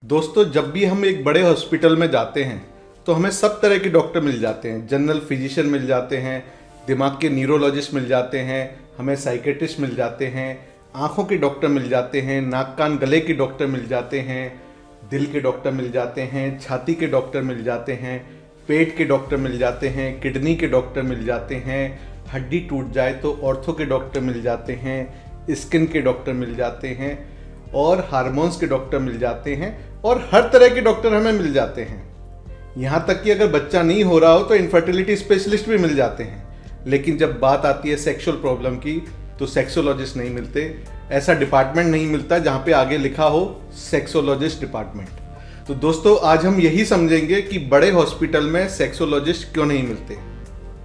दोस्तों, जब भी हम एक बड़े हॉस्पिटल में जाते हैं तो हमें सब तरह के डॉक्टर मिल जाते हैं। जनरल फिजिशियन मिल जाते हैं, दिमाग के न्यूरोलॉजिस्ट मिल जाते हैं, हमें साइकेट्रिस्ट मिल जाते हैं, आँखों के डॉक्टर मिल जाते हैं, नाक कान गले के डॉक्टर मिल जाते हैं, दिल के डॉक्टर मिल जाते हैं, छाती के डॉक्टर मिल जाते हैं, पेट के डॉक्टर मिल जाते हैं, किडनी के डॉक्टर मिल जाते हैं, हड्डी टूट जाए तो ऑर्थो के डॉक्टर मिल जाते हैं, स्किन के डॉक्टर मिल जाते हैं और हार्मोन्स के डॉक्टर मिल जाते हैं और हर तरह के डॉक्टर हमें मिल जाते हैं। यहाँ तक कि अगर बच्चा नहीं हो रहा हो तो इनफर्टिलिटी स्पेशलिस्ट भी मिल जाते हैं। लेकिन जब बात आती है सेक्सुअल प्रॉब्लम की तो सेक्सोलॉजिस्ट नहीं मिलते। ऐसा डिपार्टमेंट नहीं मिलता जहाँ पे आगे लिखा हो सेक्सोलॉजिस्ट डिपार्टमेंट। तो दोस्तों, आज हम यही समझेंगे कि बड़े हॉस्पिटल में सेक्सोलॉजिस्ट क्यों नहीं मिलते।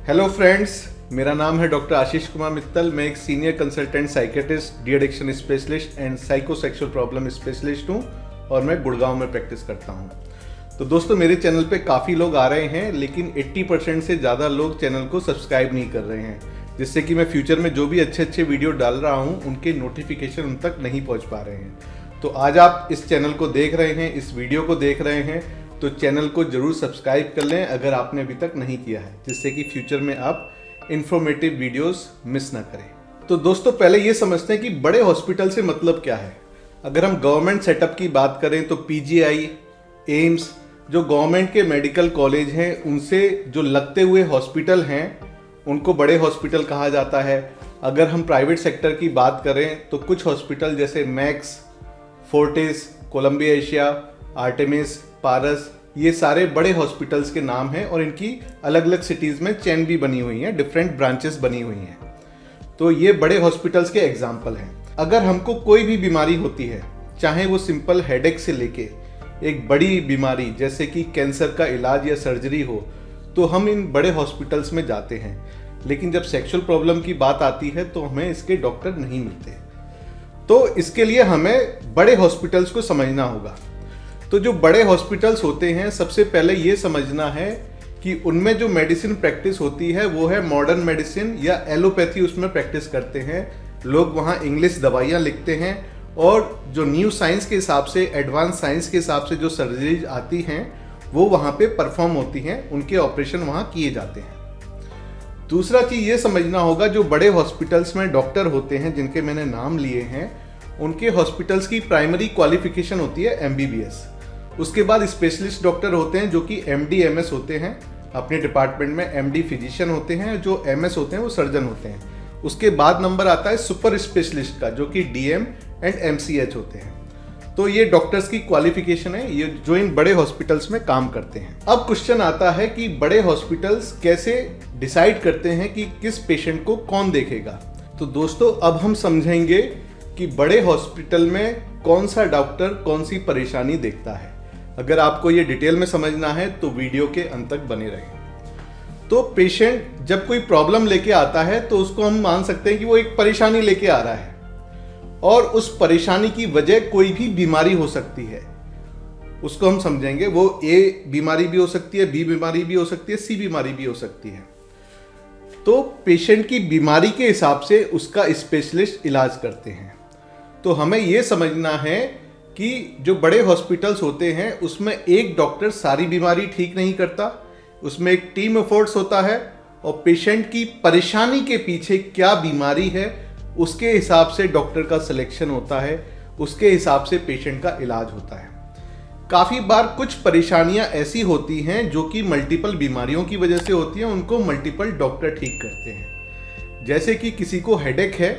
हेलो फ्रेंड्स, मेरा नाम है डॉक्टर आशीष कुमार मित्तल। मैं एक senior consultant psychiatrist, de addiction specialist and psychosexual problem specialist हूँ और मैं गुड़गांव में प्रैक्टिस करता हूँ। तो दोस्तों, मेरे चैनल पे काफ़ी लोग आ रहे हैं लेकिन 80% से ज़्यादा लोग चैनल को सब्सक्राइब नहीं कर रहे हैं, जिससे कि मैं फ्यूचर में जो भी अच्छे अच्छे वीडियो डाल रहा हूँ उनके नोटिफिकेशन उन तक नहीं पहुँच पा रहे हैं। तो आज आप इस चैनल को देख रहे हैं, इस वीडियो को देख रहे हैं, तो चैनल को ज़रूर सब्सक्राइब कर लें अगर आपने अभी तक नहीं किया है, जिससे कि फ्यूचर में आप इंफॉर्मेटिव वीडियोस मिस ना करें। तो दोस्तों, पहले ये समझते हैं कि बड़े हॉस्पिटल से मतलब क्या है। अगर हम गवर्नमेंट सेटअप की बात करें तो पीजीआई, एम्स, जो गवर्नमेंट के मेडिकल कॉलेज हैं उनसे जो लगते हुए हॉस्पिटल हैं उनको बड़े हॉस्पिटल कहा जाता है। अगर हम प्राइवेट सेक्टर की बात करें तो कुछ हॉस्पिटल जैसे Max, Fortis, Columbia Asia, Artemis, Paras, ये सारे बड़े हॉस्पिटल्स के नाम हैं और इनकी अलग अलग सिटीज़ में चेन भी बनी हुई हैं, डिफरेंट ब्रांचेस बनी हुई हैं। तो ये बड़े हॉस्पिटल्स के एग्जाम्पल हैं। अगर हमको कोई भी बीमारी होती है, चाहे वो सिंपल हेडेक से लेके एक बड़ी बीमारी जैसे कि कैंसर का इलाज या सर्जरी हो, तो हम इन बड़े हॉस्पिटल्स में जाते हैं। लेकिन जब सेक्सुअल प्रॉब्लम की बात आती है तो हमें इसके डॉक्टर नहीं मिलते। तो इसके लिए हमें बड़े हॉस्पिटल्स को समझना होगा। तो जो बड़े हॉस्पिटल्स होते हैं, सबसे पहले ये समझना है कि उनमें जो मेडिसिन प्रैक्टिस होती है वो है मॉडर्न मेडिसिन या एलोपैथी, उसमें प्रैक्टिस करते हैं लोग। वहाँ इंग्लिश दवाइयाँ लिखते हैं और जो न्यू साइंस के हिसाब से, एडवांस साइंस के हिसाब से जो सर्जरीज आती हैं वो वहाँ पे परफॉर्म होती हैं, उनके ऑपरेशन वहाँ किए जाते हैं। दूसरा चीज़ ये समझना होगा, जो बड़े हॉस्पिटल्स में डॉक्टर होते हैं जिनके मैंने नाम लिए हैं, उनके हॉस्पिटल्स की प्राइमरी क्वालिफिकेशन होती है MBBS। उसके बाद स्पेशलिस्ट डॉक्टर होते हैं जो कि MD MS होते हैं। अपने डिपार्टमेंट में MD फिजिशियन होते हैं, जो MS होते हैं वो सर्जन होते हैं। उसके बाद नंबर आता है सुपर स्पेशलिस्ट का, जो कि DM एंड MCH होते हैं। तो ये डॉक्टर्स की क्वालिफिकेशन है, ये जो इन बड़े हॉस्पिटल्स में काम करते हैं। अब क्वेश्चन आता है कि बड़े हॉस्पिटल्स कैसे डिसाइड करते हैं कि किस पेशेंट को कौन देखेगा। तो दोस्तों, अब हम समझेंगे कि बड़े हॉस्पिटल में कौन सा डॉक्टर कौन सी परेशानी देखता है। अगर आपको ये डिटेल में समझना है तो वीडियो के अंत तक बने रहें। तो पेशेंट जब कोई प्रॉब्लम लेके आता है तो उसको हम मान सकते हैं कि वो एक परेशानी लेके आ रहा है और उस परेशानी की वजह कोई भी बीमारी हो सकती है। उसको हम समझेंगे, वो A बीमारी भी हो सकती है, B बीमारी भी हो सकती है, C बीमारी भी हो सकती है। तो पेशेंट की बीमारी के हिसाब से उसका स्पेशलिस्ट इलाज करते हैं। तो हमें ये समझना है कि जो बड़े हॉस्पिटल्स होते हैं उसमें एक डॉक्टर सारी बीमारी ठीक नहीं करता, उसमें एक टीम एफर्ट्स होता है और पेशेंट की परेशानी के पीछे क्या बीमारी है उसके हिसाब से डॉक्टर का सिलेक्शन होता है, उसके हिसाब से पेशेंट का इलाज होता है। काफ़ी बार कुछ परेशानियां ऐसी होती हैं जो कि मल्टीपल बीमारियों की वजह से होती हैं, उनको मल्टीपल डॉक्टर ठीक करते हैं। जैसे कि किसी को हेडेक है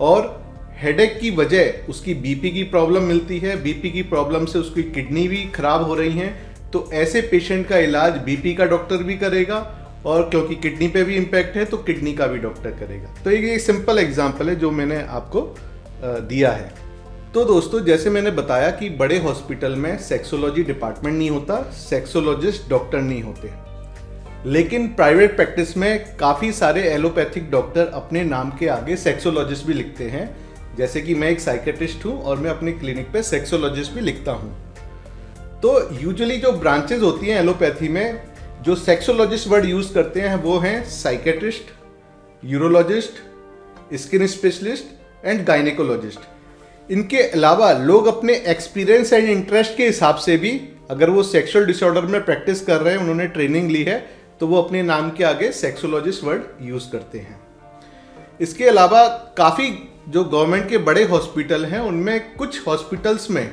और हेडेक की वजह उसकी बीपी की प्रॉब्लम मिलती है, बीपी की प्रॉब्लम से उसकी किडनी भी खराब हो रही हैं, तो ऐसे पेशेंट का इलाज बीपी का डॉक्टर भी करेगा और क्योंकि किडनी पे भी इम्पैक्ट है तो किडनी का भी डॉक्टर करेगा। तो ये एक सिंपल एग्जांपल है जो मैंने आपको दिया है। तो दोस्तों, जैसे मैंने बताया कि बड़े हॉस्पिटल में सेक्सोलॉजी डिपार्टमेंट नहीं होता, सेक्सोलॉजिस्ट डॉक्टर नहीं होते। लेकिन प्राइवेट प्रैक्टिस में काफ़ी सारे एलोपैथिक डॉक्टर अपने नाम के आगे सेक्सोलॉजिस्ट भी लिखते हैं। जैसे कि मैं एक साइकेट्रिस्ट हूँ और मैं अपनी क्लिनिक पे सेक्सोलॉजिस्ट भी लिखता हूँ। तो यूजुअली जो ब्रांचेज होती हैं एलोपैथी में, जो सेक्सोलॉजिस्ट वर्ड यूज़ करते हैं वो हैं psychiatrist, urologist, skin specialist and gynaecologist. इनके अलावा लोग अपने एक्सपीरियंस एंड इंटरेस्ट के हिसाब से भी, अगर वो सेक्सुअल डिसऑर्डर में प्रैक्टिस कर रहे हैं, उन्होंने ट्रेनिंग ली है, तो वो अपने नाम के आगे सेक्सोलॉजिस्ट वर्ड यूज करते हैं। इसके अलावा काफ़ी जो गवर्नमेंट के बड़े हॉस्पिटल हैं, उनमें कुछ हॉस्पिटल्स में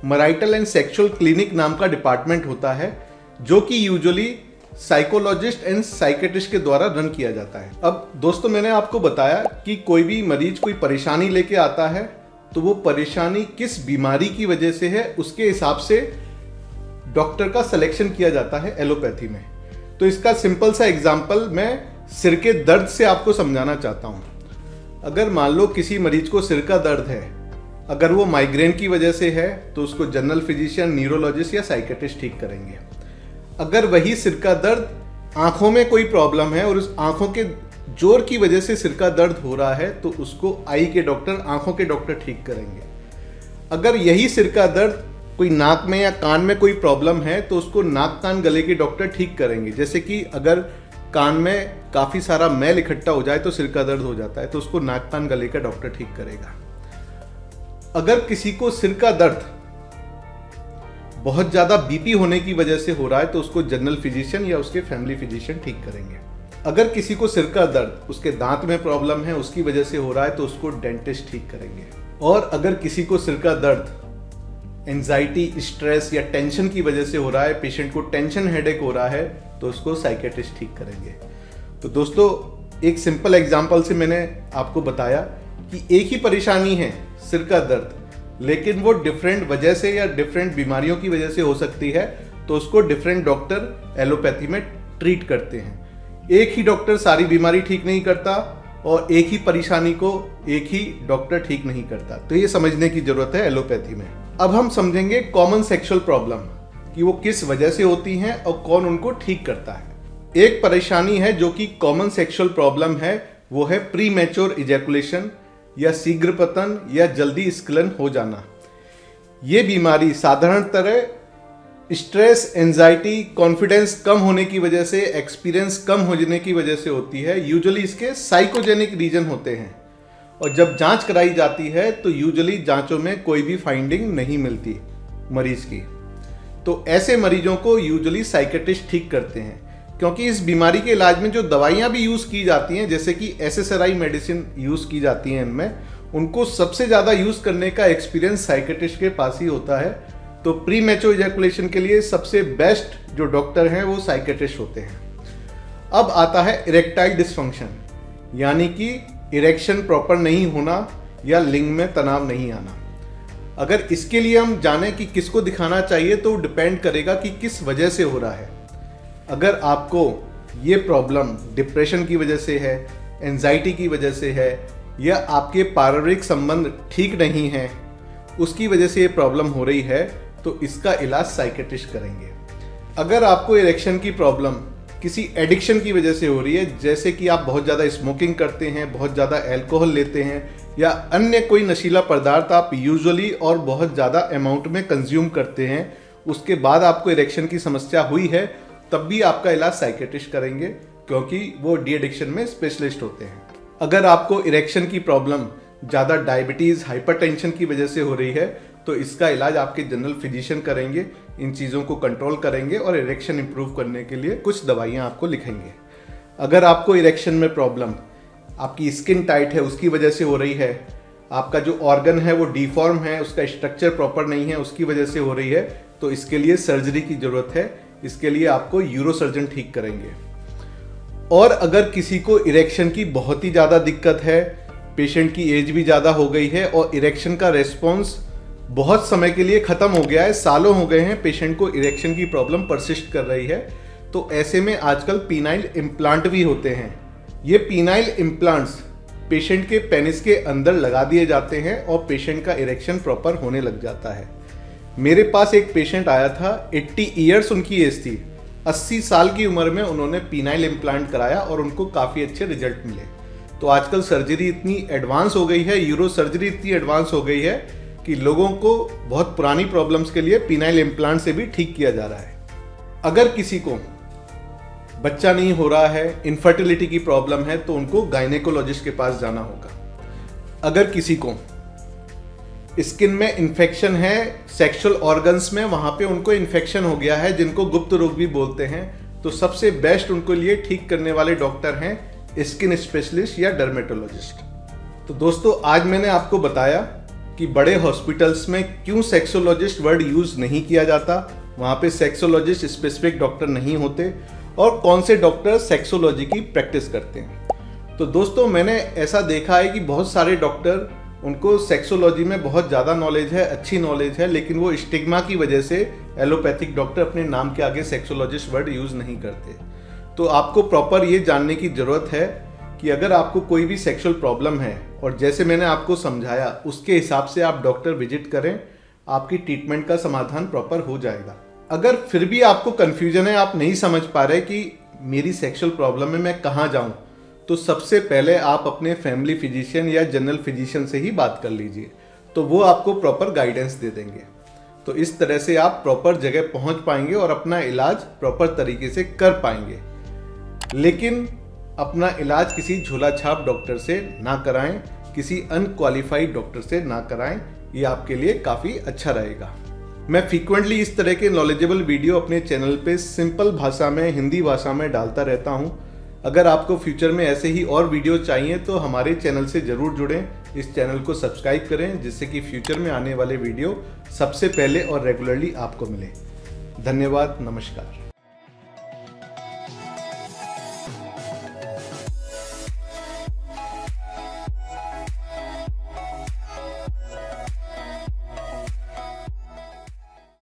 मैरिटल एंड सेक्सुअल क्लिनिक नाम का डिपार्टमेंट होता है, जो कि यूजुअली साइकोलॉजिस्ट एंड साइकेट्रिस्ट के द्वारा रन किया जाता है। अब दोस्तों, मैंने आपको बताया कि कोई भी मरीज कोई परेशानी लेके आता है, तो वो परेशानी किस बीमारी की वजह से है, उसके हिसाब से डॉक्टर का सिलेक्शन किया जाता है एलोपैथी में। तो इसका सिंपल सा एग्जांपल मैं सिर के दर्द से आपको समझाना चाहता हूँ। अगर मान लो किसी मरीज को सिर का दर्द है, अगर वो माइग्रेन की वजह से है, तो उसको जनरल फिजिशियन, न्यूरोलॉजिस्ट या साइकेट्रिस्ट ठीक करेंगे। अगर वही सिर का दर्द आंखों में कोई प्रॉब्लम है और उस आंखों के जोर की वजह से सिर का दर्द हो रहा है, तो उसको आई के डॉक्टर, आंखों के डॉक्टर ठीक करेंगे। अगर यही सिर का दर्द कोई नाक में या कान में कोई प्रॉब्लम है, तो उसको नाक कान गले के डॉक्टर ठीक करेंगे। जैसे कि अगर कान में काफ़ी सारा मैल इकट्ठा हो जाए तो सिर का दर्द हो जाता है, तो उसको नाक कान गले का डॉक्टर ठीक करेगा। अगर किसी को सिर का दर्द बहुत ज़्यादा बीपी होने की वजह से हो रहा है, तो उसको जनरल फिजिशियन या उसके फैमिली फिजिशियन ठीक करेंगे। अगर किसी को सिर का दर्द उसके दांत में प्रॉब्लम है, उसकी वजह से हो रहा है, तो उसको डेंटिस्ट ठीक करेंगे। और अगर किसी को सिर का दर्द एंजाइटी, स्ट्रेस या टेंशन की वजह से हो रहा है, पेशेंट को टेंशन हेडेक हो रहा है, तो उसको साइकेट्रिस्ट ठीक करेंगे। तो दोस्तों, एक सिंपल एग्जांपल से मैंने आपको बताया कि एक ही परेशानी है सिर का दर्द, लेकिन वो डिफरेंट वजह से या डिफरेंट बीमारियों की वजह से हो सकती है, तो उसको डिफरेंट डॉक्टर एलोपैथी में ट्रीट करते हैं। एक ही डॉक्टर सारी बीमारी ठीक नहीं करता और एक ही परेशानी को एक ही डॉक्टर ठीक नहीं करता। तो ये समझने की जरूरत है एलोपैथी में। अब हम समझेंगे कॉमन सेक्सुअल प्रॉब्लम कि वो किस वजह से होती हैं और कौन उनको ठीक करता है। एक परेशानी है जो कि कॉमन सेक्सुअल प्रॉब्लम है, वो है प्री मैच्योर इजैकुलेशन या शीघ्र पतन या जल्दी स्खलन हो जाना। ये बीमारी साधारणतः स्ट्रेस, एंजाइटी, कॉन्फिडेंस कम होने की वजह से, एक्सपीरियंस कम होने की वजह से होती है। यूजुअली इसके साइकोजेनिक रीजन होते हैं और जब जांच कराई जाती है तो यूजुअली जांचों में कोई भी फाइंडिंग नहीं मिलती मरीज की। तो ऐसे मरीजों को यूजुअली साइकेट्रिस्ट ठीक करते हैं, क्योंकि इस बीमारी के इलाज में जो दवाइयाँ भी यूज़ की जाती हैं, जैसे कि SSRI मेडिसिन यूज़ की जाती हैं, इनमें उनको सबसे ज़्यादा यूज़ करने का एक्सपीरियंस साइकेट्रिस्ट के पास ही होता है। तो प्री मैच्योर इजैकुलेशन के लिए सबसे बेस्ट जो डॉक्टर हैं वो साइकेट्रिस्ट होते हैं। अब आता है इरेक्टाइल डिसफंक्शन, यानी कि इरेक्शन प्रॉपर नहीं होना या लिंग में तनाव नहीं आना। अगर इसके लिए हम जाने कि किसको दिखाना चाहिए, तो डिपेंड करेगा कि किस वजह से हो रहा है। अगर आपको ये प्रॉब्लम डिप्रेशन की वजह से है, एंजाइटी की वजह से है, या आपके पारिवारिक संबंध ठीक नहीं है, उसकी वजह से ये प्रॉब्लम हो रही है, तो इसका इलाज साइकेट्रिस्ट करेंगे। अगर आपको इरेक्शन की प्रॉब्लम किसी एडिक्शन की वजह से हो रही है, जैसे कि आप बहुत ज़्यादा स्मोकिंग करते हैं, बहुत ज़्यादा अल्कोहल लेते हैं, या अन्य कोई नशीला पदार्थ आप यूजुअली और बहुत ज़्यादा अमाउंट में कंज्यूम करते हैं, उसके बाद आपको इरेक्शन की समस्या हुई है, तब भी आपका इलाज साइकेट्रिस्ट करेंगे, क्योंकि वो डी एडिक्शन में स्पेशलिस्ट होते हैं। अगर आपको इरेक्शन की प्रॉब्लम ज़्यादा डायबिटीज़, हाइपरटेंशन की वजह से हो रही है, तो इसका इलाज आपके जनरल फिजिशियन करेंगे, इन चीज़ों को कंट्रोल करेंगे और इरेक्शन इंप्रूव करने के लिए कुछ दवाइयाँ आपको लिखेंगे। अगर आपको इरेक्शन में प्रॉब्लम आपकी स्किन टाइट है, उसकी वजह से हो रही है, आपका जो ऑर्गन है वो डिफॉर्म है, उसका स्ट्रक्चर प्रॉपर नहीं है, उसकी वजह से हो रही है, तो इसके लिए सर्जरी की ज़रूरत है। इसके लिए आपको यूरोसर्जन ठीक करेंगे। और अगर किसी को इरेक्शन की बहुत ही ज़्यादा दिक्कत है, पेशेंट की एज भी ज़्यादा हो गई है और इरेक्शन का रेस्पॉन्स बहुत समय के लिए ख़त्म हो गया है, सालों हो गए हैं, पेशेंट को इरेक्शन की प्रॉब्लम परसिस्ट कर रही है, तो ऐसे में आजकल पीनाइल इम्प्लांट भी होते हैं। ये पीनाइल इम्प्लांट्स पेशेंट के पेनिस के अंदर लगा दिए जाते हैं और पेशेंट का इरेक्शन प्रॉपर होने लग जाता है। मेरे पास एक पेशेंट आया था, 80 ईयर्स उनकी एज थी, 80 साल की उम्र में उन्होंने पीनाइल इम्प्लांट कराया और उनको काफ़ी अच्छे रिजल्ट मिले। तो आजकल सर्जरी इतनी एडवांस हो गई है, यूरो सर्जरी इतनी एडवांस हो गई है कि लोगों को बहुत पुरानी प्रॉब्लम्स के लिए पीनाइल इम्प्लांट से भी ठीक किया जा रहा है। अगर किसी को बच्चा नहीं हो रहा है, इनफर्टिलिटी की प्रॉब्लम है, तो उनको गायनेकोलॉजिस्ट के पास जाना होगा। अगर किसी को स्किन में इन्फेक्शन है, सेक्सुअल ऑर्गन्स में वहाँ पे उनको इन्फेक्शन हो गया है, जिनको गुप्त रोग भी बोलते हैं, तो सबसे बेस्ट उनको लिए ठीक करने वाले डॉक्टर हैं स्किन स्पेशलिस्ट या डर्मेटोलॉजिस्ट। तो दोस्तों आज मैंने आपको बताया कि बड़े हॉस्पिटल्स में क्यों सेक्सोलॉजिस्ट वर्ड यूज नहीं किया जाता, वहाँ पे सेक्सोलॉजिस्ट स्पेसिफिक डॉक्टर नहीं होते, और कौन से डॉक्टर सेक्सोलॉजी की प्रैक्टिस करते हैं। तो दोस्तों मैंने ऐसा देखा है कि बहुत सारे डॉक्टर, उनको सेक्सोलॉजी में बहुत ज़्यादा नॉलेज है, अच्छी नॉलेज है, लेकिन वो स्टिग्मा की वजह से एलोपैथिक डॉक्टर अपने नाम के आगे सेक्सोलॉजिस्ट वर्ड यूज़ नहीं करते। तो आपको प्रॉपर ये जानने की ज़रूरत है कि अगर आपको कोई भी सेक्सुअल प्रॉब्लम है और जैसे मैंने आपको समझाया उसके हिसाब से आप डॉक्टर विजिट करें, आपकी ट्रीटमेंट का समाधान प्रॉपर हो जाएगा। अगर फिर भी आपको कन्फ्यूजन है, आप नहीं समझ पा रहे कि मेरी सेक्सुअल प्रॉब्लम है, मैं कहाँ जाऊँ, तो सबसे पहले आप अपने फैमिली फिजिशियन या जनरल फिजिशियन से ही बात कर लीजिए, तो वो आपको प्रॉपर गाइडेंस दे देंगे। तो इस तरह से आप प्रॉपर जगह पहुंच पाएंगे और अपना इलाज प्रॉपर तरीके से कर पाएंगे। लेकिन अपना इलाज किसी झोला छाप डॉक्टर से ना कराएं, किसी अनक्वालिफाइड डॉक्टर से ना कराएं, ये आपके लिए काफ़ी अच्छा रहेगा। मैं फ्रीक्वेंटली इस तरह के नॉलेजेबल वीडियो अपने चैनल पे सिंपल भाषा में, हिंदी भाषा में डालता रहता हूँ। अगर आपको फ्यूचर में ऐसे ही और वीडियो चाहिए तो हमारे चैनल से ज़रूर जुड़ें, इस चैनल को सब्सक्राइब करें, जिससे कि फ्यूचर में आने वाले वीडियो सबसे पहले और रेगुलरली आपको मिले। धन्यवाद, नमस्कार।